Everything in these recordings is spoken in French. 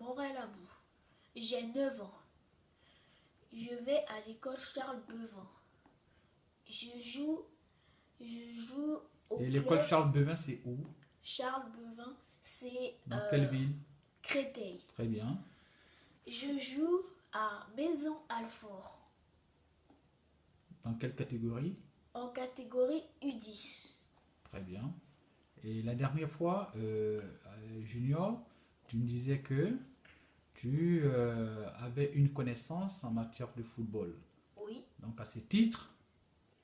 Morin-Laboux. J'ai 9 ans. Je vais à l'école Charles Beuvin. Je joue au Et l'école club Charles Bevin, c'est où? Charles Beuvin. C'est Dans quelle ville? Créteil. Très bien. Je joue à Maison-Alfort Dans quelle catégorie? en catégorie U10. Très bien. Et la dernière fois, Junior, tu me disais que tu avais une connaissance en matière de football. Oui, Donc à ce titre,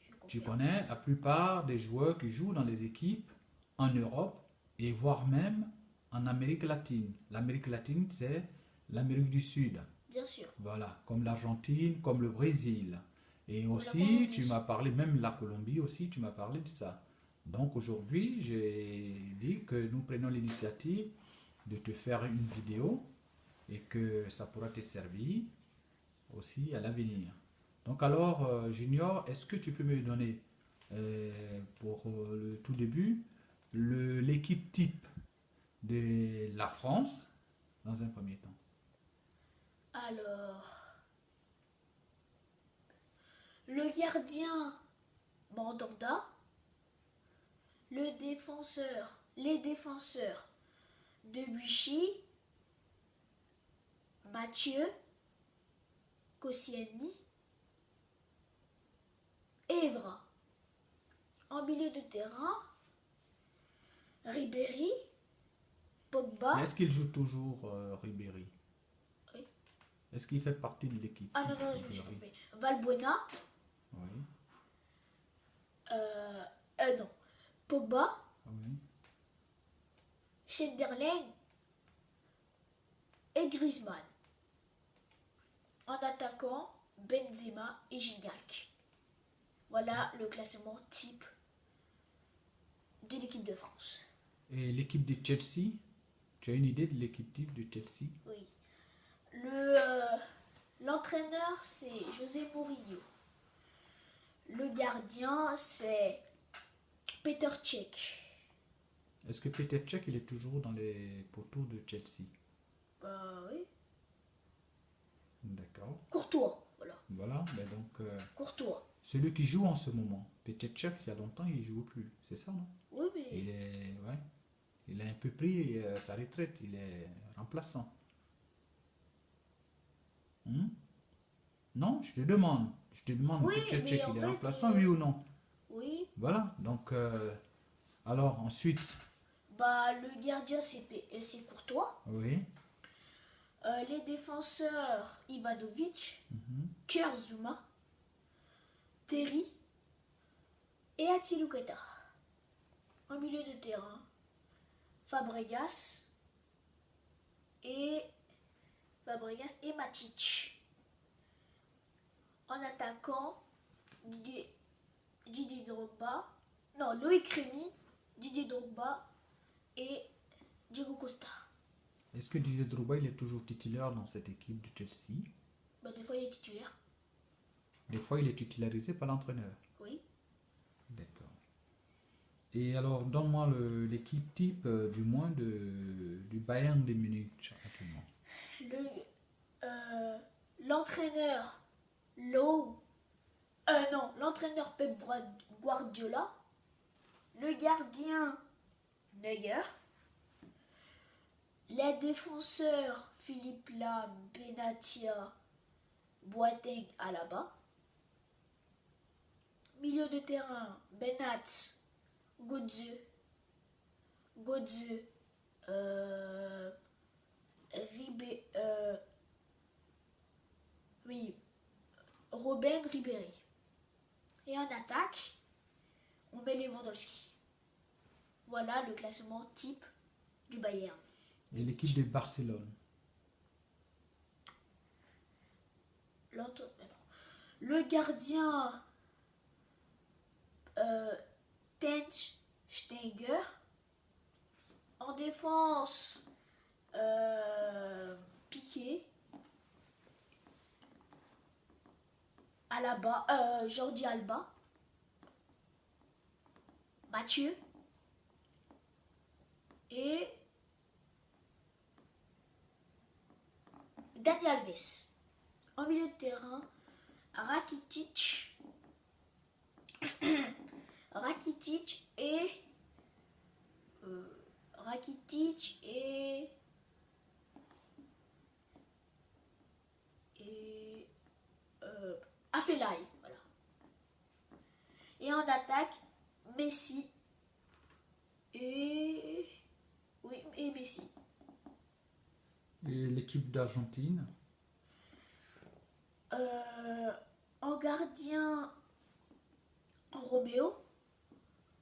je tu confirme. connais la plupart des joueurs qui jouent dans les équipes en Europe et voire même en Amérique latine. L'Amérique latine, c'est l'Amérique du Sud. Bien sûr. Voilà, comme l'Argentine, comme le Brésil. Et Ou la aussi, Colombie. tu m'as parlé, même la Colombie aussi, tu m'as parlé de ça. Donc aujourd'hui, j'ai dit que nous prenons l'initiative de te faire une vidéo et que ça pourra te servir aussi à l'avenir. Donc alors, Junior, est-ce que tu peux me donner, pour le tout début, l'équipe type de la France dans un premier temps? Alors, le gardien Mandanda, les défenseurs Debuchy, Mathieu, Koscielny, Evra. En milieu de terrain, Ribéry, Mais Pogba. est-ce qu'il joue toujours, Ribéry? Oui. Est-ce qu'il fait partie de l'équipe Ah non, type, non, je me suis Ribéry? trompée. Valbuena. Oui, Non. Pogba, oui. Schneiderlin et Griezmann. En attaquant, Benzema et Gignac. Voilà le classement type de l'équipe de France. Et l'équipe de Chelsea? Tu as une idée de l'équipe type de Chelsea? Oui. L'entraîneur, c'est José Mourinho. Le gardien, c'est Peter Cech. Est-ce que Peter Cech, il est toujours dans les poteaux de Chelsea? Oui. D'accord. Courtois, voilà. Voilà, ben donc Courtois. celui qui joue en ce moment, Peter Cech, il y a longtemps, il ne joue plus. C'est ça, non? Oui, mais Il est, ouais, il a un peu pris sa retraite, il est remplaçant. Hmm? Non, je te demande, oui, Peter mais Cech, en il est fait, remplaçant, oui ou non? oui. Voilà, donc alors ensuite, Le gardien, c'est Courtois. oui, Les défenseurs, Ivanovic, mhm, Kurzawa, Terry et Absiluketa. En milieu de terrain, Fabregas et Matic. En attaquant, Didier Drogba, non, Loïc Rémy, Didier Drogba et Diego Costa. est-ce que Didier Drogba, il est toujours titulaire dans cette équipe de Chelsea? Des fois, il est titulaire. Des fois, il est titularisé par l'entraîneur. Oui. D'accord. Et alors, donne-moi l'équipe type, du moins, du Bayern de Munich actuellement. L'entraîneur l'entraîneur Pep Guardiola, le gardien Neuer, les défenseurs Philippe Lam, Benatia, Boateng, Alaba, milieu de terrain Benat, Godze, Ribé, oui, Robben Ribéry. Et en attaque, on met Lewandowski. Voilà le classement type du Bayern. Et l'équipe de Barcelone. Le gardien Tench Steiger. En défense, Piqué. Alaba, Jordi Alba. Mathieu. Et Dani Alves. En milieu de terrain, Rakitic. Rakitic et Afelai, voilà. Et en attaque, Messi et Messi. Et l'équipe d'Argentine? En gardien, Romeo.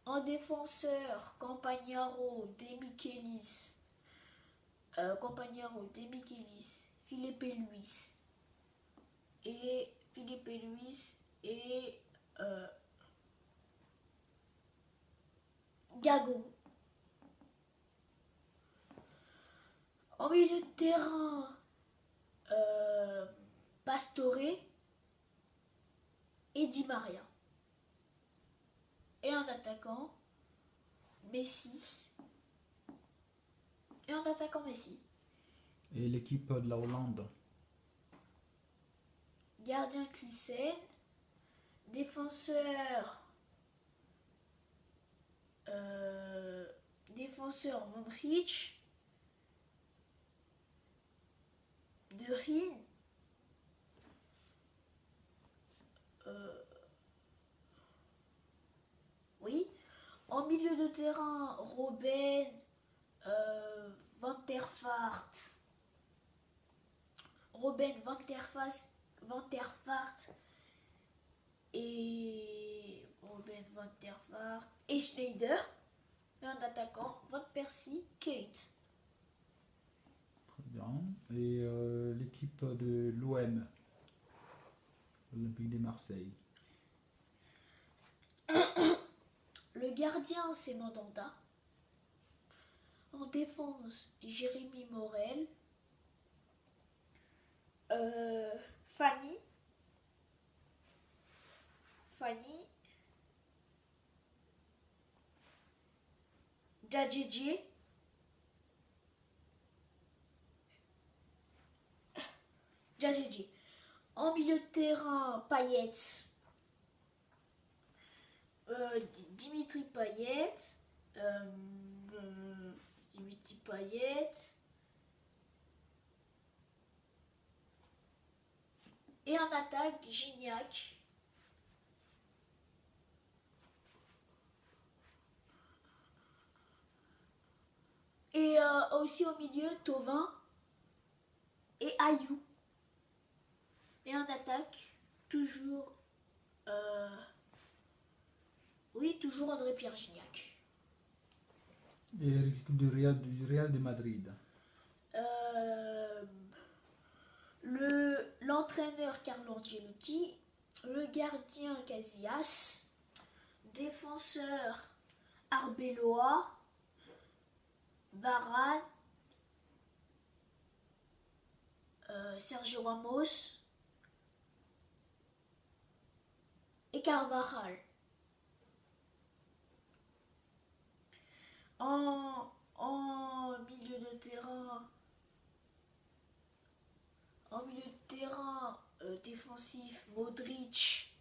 En défenseur, Campagnaro, De Michelis, Felipe Luis et Gago. En milieu de terrain, Pastore et Di Maria. Et en attaquant, Messi. Et l'équipe de la Hollande? Gardien Clissen. Défenseur Van Rijk. De Rien. Oui. En milieu de terrain, Robben, Van der Vaart. Et Schneider. Et en attaquant, Van Persie, Kate. Très bien. Et l'équipe de l'OM, Olympique de Marseille? Le gardien, c'est Mandanda. En défense, Jérémy Morel. Fanny. Djadjedje. En milieu de terrain, Payet. Dimitri Payet. Et en attaque, Gignac. Et aussi au milieu, Thauvin et Ayou. Et en attaque, toujours André-Pierre Gignac. Et l'équipe du Real de Madrid? L'entraîneur Carlo Ancelotti, le gardien Casillas, défenseur Arbeloa, Varane, Sergio Ramos et Carvajal. En milieu de terrain, défensif, Modric,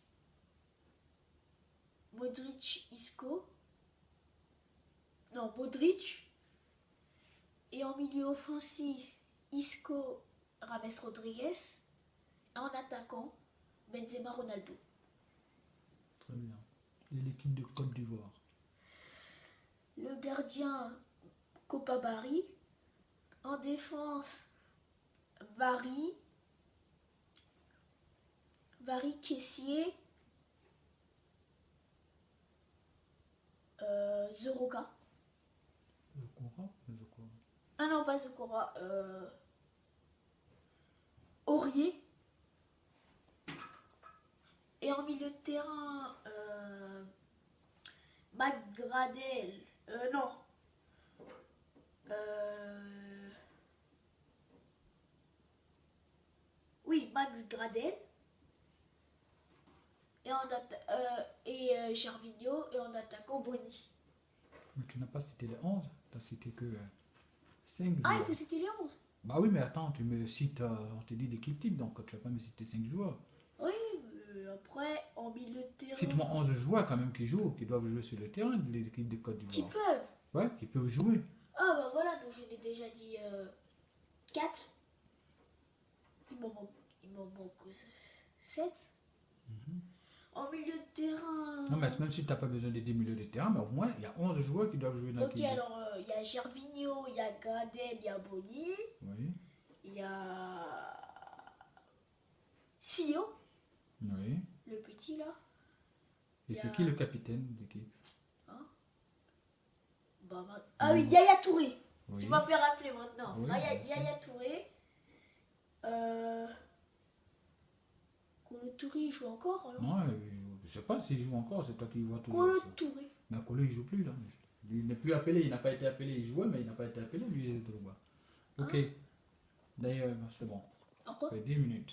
Isco. Non, Modric. Et en milieu offensif, Isco, Rames Rodriguez. En attaquant, Benzema, Ronaldo. Très bien. Et l'équipe de Côte d'Ivoire? Le gardien, Kopa Barry. En défense, Vardy Kessié, Zoroka. Ah non, pas Zokora. Aurier. Et en milieu de terrain, McGradel. Non. Oui, Max Gradel. Et Gervinho. Et en attaquant, Boni. Mais tu n'as pas cité les 11, tu n'as cité que 5 Ah, il joueurs. faut citer les 11. Bah oui, mais attends, tu me cites, on te dit d'équipe type, donc tu vas pas me citer 5 joueurs. Oui, après, en milieu de terrain, Cite-moi 11 joueurs quand même qui jouent, qui doivent jouer sur le terrain de l'équipe de Côte qui d'Ivoire. peuvent. Ouais, qui peuvent jouer. Ah bah voilà, donc je l'ai déjà dit 4. Il m'en manque 7. En milieu de terrain. Non, mais même si tu n'as pas besoin des 10 milieux de terrain, mais au moins, il y a 11 joueurs qui doivent jouer dans Ok, l'équipe. alors il y a Gervinho, il y a Gradel, il y a Boni, Oui, il y a Sio, oui. le petit là. Et Il y c'est a- qui le capitaine d'équipe? Ah oui, Yaya Touré. Oui. Tu m'as fait rappeler maintenant. Oui, bien sûr. Yaya Touré. Kolo Touré, il joue encore alors. Non, je sais pas s'il joue encore, c'est toi qui vois toujours. Kolo ça. Touré. Mais Kolo, il joue plus là. Il n'est plus appelé, il n'a pas été appelé, il jouait, mais il n'a pas été appelé, lui, Drogba. Ok. D'ailleurs, c'est bon. Pourquoi? Ça fait 10 minutes.